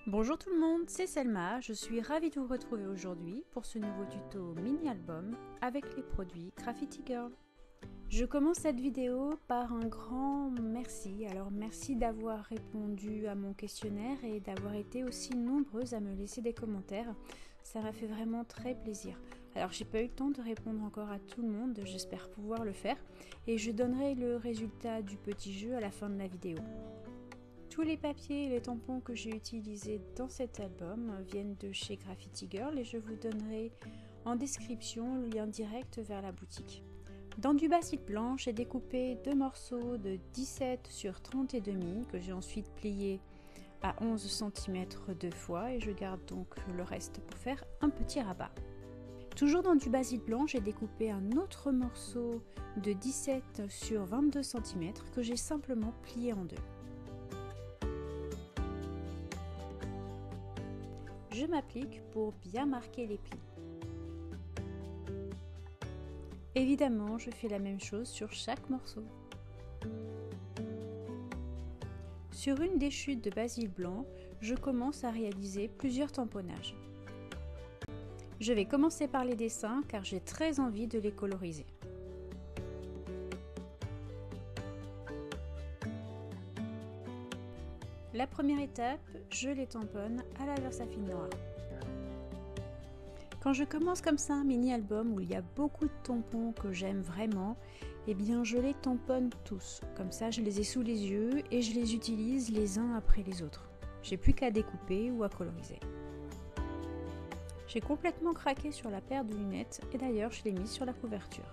Bonjour tout le monde, c'est Selma, je suis ravie de vous retrouver aujourd'hui pour ce nouveau tuto mini-album avec les produits Graffiti Girl. Je commence cette vidéo par un grand merci, alors merci d'avoir répondu à mon questionnaire et d'avoir été aussi nombreuses à me laisser des commentaires, ça m'a fait vraiment très plaisir. Alors j'ai pas eu le temps de répondre encore à tout le monde, j'espère pouvoir le faire et je donnerai le résultat du petit jeu à la fin de la vidéo. Tous les papiers et les tampons que j'ai utilisés dans cet album viennent de chez Graffiti Girl et je vous donnerai en description le lien direct vers la boutique. Dans du basalte blanc, j'ai découpé deux morceaux de 17 sur 30,5 que j'ai ensuite plié à 11 cm deux fois et je garde donc le reste pour faire un petit rabat. Toujours dans du basalte blanc, j'ai découpé un autre morceau de 17 sur 22 cm que j'ai simplement plié en deux. Je m'applique pour bien marquer les plis. Évidemment, je fais la même chose sur chaque morceau. Sur une des chutes de basalte blanc, je commence à réaliser plusieurs tamponnages. Je vais commencer par les dessins car j'ai très envie de les coloriser. La première étape, je les tamponne à la Versafine noire. Quand je commence comme ça un mini-album où il y a beaucoup de tampons que j'aime vraiment, eh bien je les tamponne tous. Comme ça je les ai sous les yeux et je les utilise les uns après les autres. J'ai plus qu'à découper ou à coloriser. J'ai complètement craqué sur la paire de lunettes et d'ailleurs je l'ai mise sur la couverture.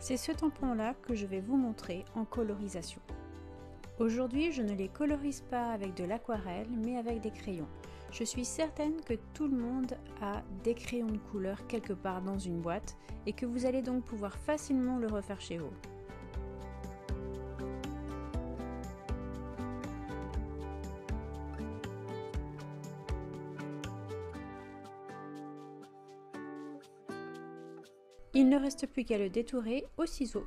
C'est ce tampon-là que je vais vous montrer en colorisation. Aujourd'hui, je ne les colorise pas avec de l'aquarelle, mais avec des crayons. Je suis certaine que tout le monde a des crayons de couleur quelque part dans une boîte et que vous allez donc pouvoir facilement le refaire chez vous. Il ne reste plus qu'à le détourer au ciseau.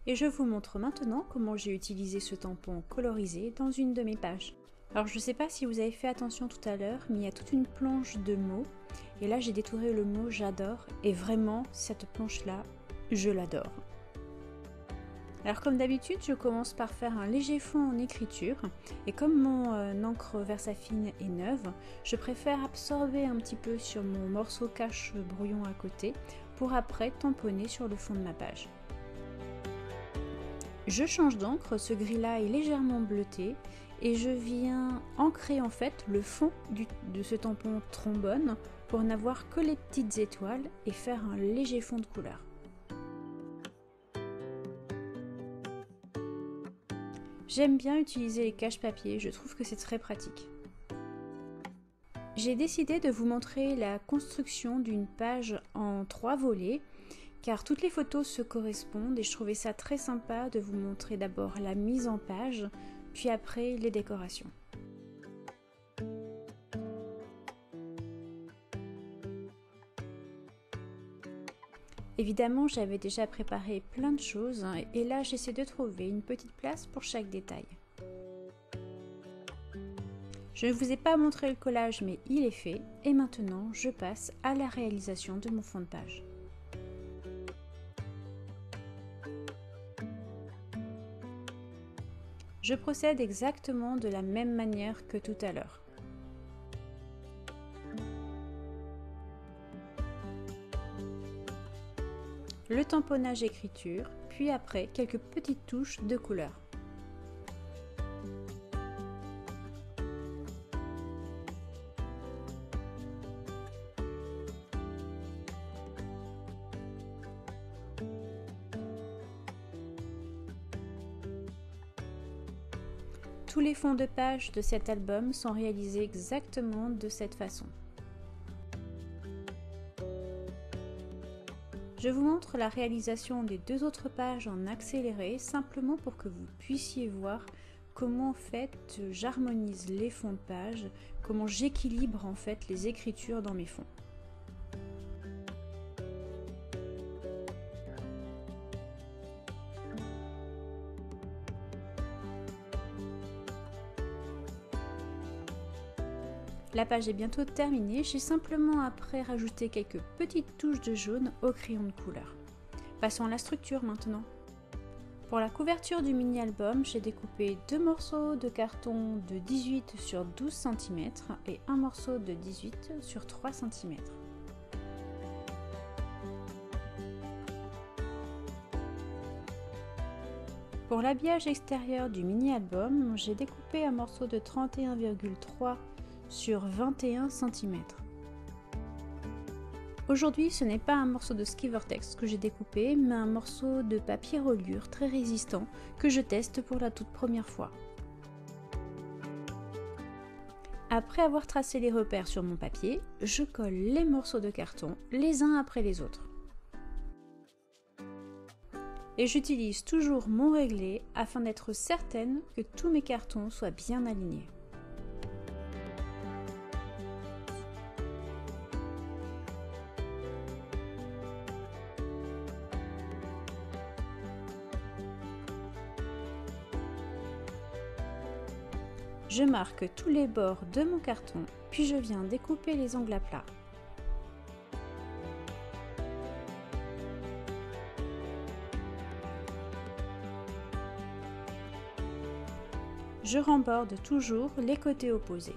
Et je vous montre maintenant comment j'ai utilisé ce tampon colorisé dans une de mes pages. Alors je ne sais pas si vous avez fait attention tout à l'heure, mais il y a toute une planche de mots. Et là j'ai détouré le mot j'adore et vraiment cette planche là, je l'adore. Alors comme d'habitude, je commence par faire un léger fond en écriture et comme mon encre Versafine est neuve, je préfère absorber un petit peu sur mon morceau cache brouillon à côté pour après tamponner sur le fond de ma page. Je change d'encre, ce gris là est légèrement bleuté et je viens ancrer en fait le fond de ce tampon trombone pour n'avoir que les petites étoiles et faire un léger fond de couleur. J'aime bien utiliser les cache-papiers, je trouve que c'est très pratique. J'ai décidé de vous montrer la construction d'une page en 3 volets car toutes les photos se correspondent et je trouvais ça très sympa de vous montrer d'abord la mise en page, puis après les décorations. Évidemment, j'avais déjà préparé plein de choses et là j'essaie de trouver une petite place pour chaque détail. Je ne vous ai pas montré le collage mais il est fait et maintenant je passe à la réalisation de mon fond de page. Je procède exactement de la même manière que tout à l'heure. Le tamponnage écriture, puis après quelques petites touches de couleur. Tous les fonds de page de cet album sont réalisés exactement de cette façon. Je vous montre la réalisation des deux autres pages en accéléré, simplement pour que vous puissiez voir comment en fait j'harmonise les fonds de page, comment j'équilibre en fait les écritures dans mes fonds. La page est bientôt terminée, j'ai simplement après rajouté quelques petites touches de jaune au crayon de couleur. Passons à la structure maintenant. Pour la couverture du mini-album, j'ai découpé 2 morceaux de carton de 18 sur 12 cm et un morceau de 18 sur 3 cm. Pour l'habillage extérieur du mini-album, j'ai découpé un morceau de 31,3 sur 21 cm. Aujourd'hui, ce n'est pas un morceau de Skivertex que j'ai découpé, mais un morceau de papier reliure très résistant que je teste pour la toute première fois. Après avoir tracé les repères sur mon papier, je colle les morceaux de carton les uns après les autres. Et j'utilise toujours mon réglé afin d'être certaine que tous mes cartons soient bien alignés. Je marque tous les bords de mon carton, puis je viens découper les angles à plat. Je remborde toujours les côtés opposés.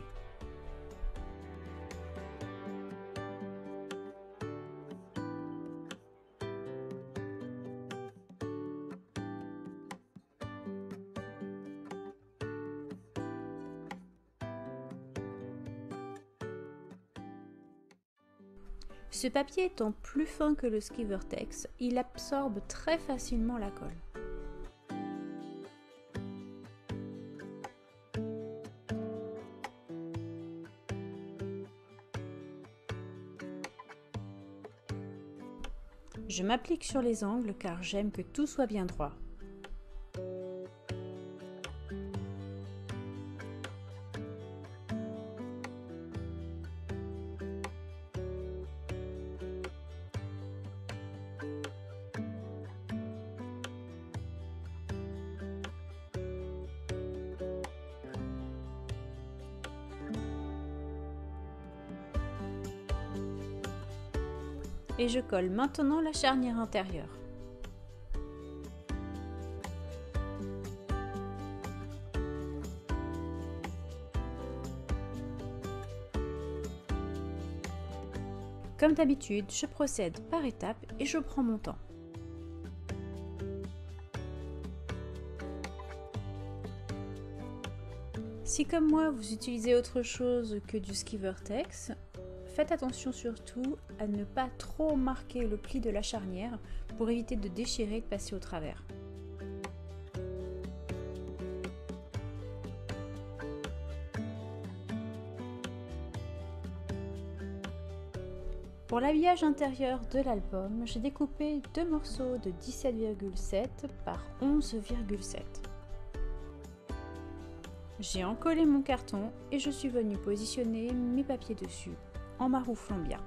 Ce papier étant plus fin que le Skivertex, il absorbe très facilement la colle. Je m'applique sur les angles car j'aime que tout soit bien droit. Et je colle maintenant la charnière intérieure. Comme d'habitude, je procède par étapes et je prends mon temps. Si comme moi vous utilisez autre chose que du Skivertex, faites attention surtout à ne pas trop marquer le pli de la charnière pour éviter de déchirer et de passer au travers. Pour l'habillage intérieur de l'album, j'ai découpé 2 morceaux de 17,7 par 11,7. J'ai encollé mon carton et je suis venue positionner mes papiers dessus en marouflant bien.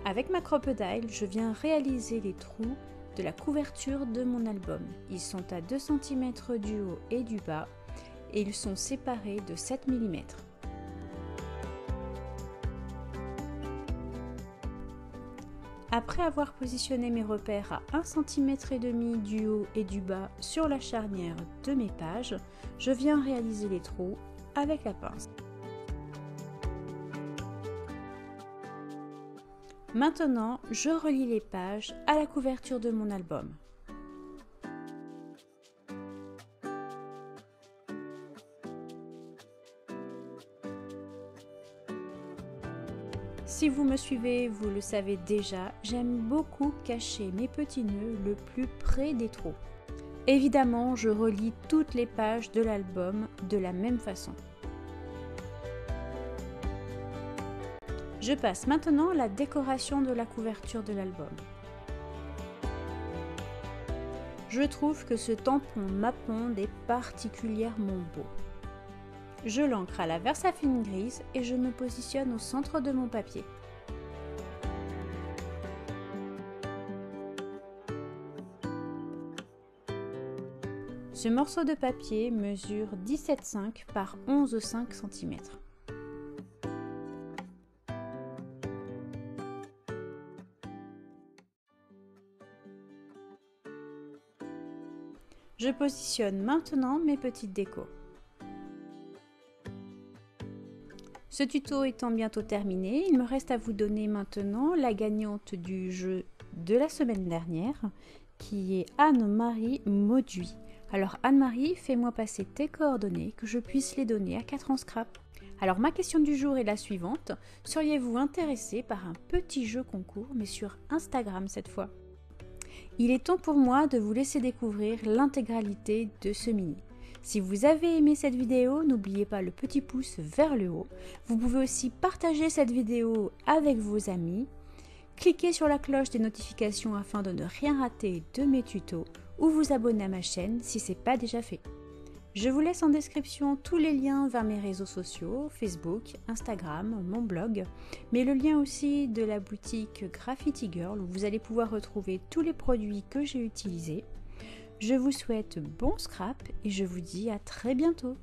Avec ma crocodile, je viens réaliser les trous de la couverture de mon album. Ils sont à 2 cm du haut et du bas et ils sont séparés de 7 mm. Après avoir positionné mes repères à 1,5 cm du haut et du bas sur la charnière de mes pages, je viens réaliser les trous avec la pince. Maintenant, je relie les pages à la couverture de mon album. Si vous me suivez, vous le savez déjà, j'aime beaucoup cacher mes petits nœuds le plus près des trous. Évidemment, je relie toutes les pages de l'album de la même façon. Je passe maintenant à la décoration de la couverture de l'album. Je trouve que ce tampon Mapponde est particulièrement beau. Je l'ancre à la Versafine grise et je me positionne au centre de mon papier. Ce morceau de papier mesure 17,5 par 11,5 cm. Je positionne maintenant mes petites décos. Ce tuto étant bientôt terminé, il me reste à vous donner maintenant la gagnante du jeu de la semaine dernière, qui est Anne-Marie Mauduit. Alors Anne-Marie, fais-moi passer tes coordonnées, que je puisse les donner à 4 en scrap. Alors ma question du jour est la suivante, seriez-vous intéressé par un petit jeu concours, mais sur Instagram cette fois? Il est temps pour moi de vous laisser découvrir l'intégralité de ce mini. Si vous avez aimé cette vidéo, n'oubliez pas le petit pouce vers le haut. Vous pouvez aussi partager cette vidéo avec vos amis. Cliquez sur la cloche des notifications afin de ne rien rater de mes tutos ou vous abonner à ma chaîne si ce n'est pas déjà fait. Je vous laisse en description tous les liens vers mes réseaux sociaux, Facebook, Instagram, mon blog, mais le lien aussi de la boutique Graffiti Girl où vous allez pouvoir retrouver tous les produits que j'ai utilisés. Je vous souhaite bon scrap et je vous dis à très bientôt.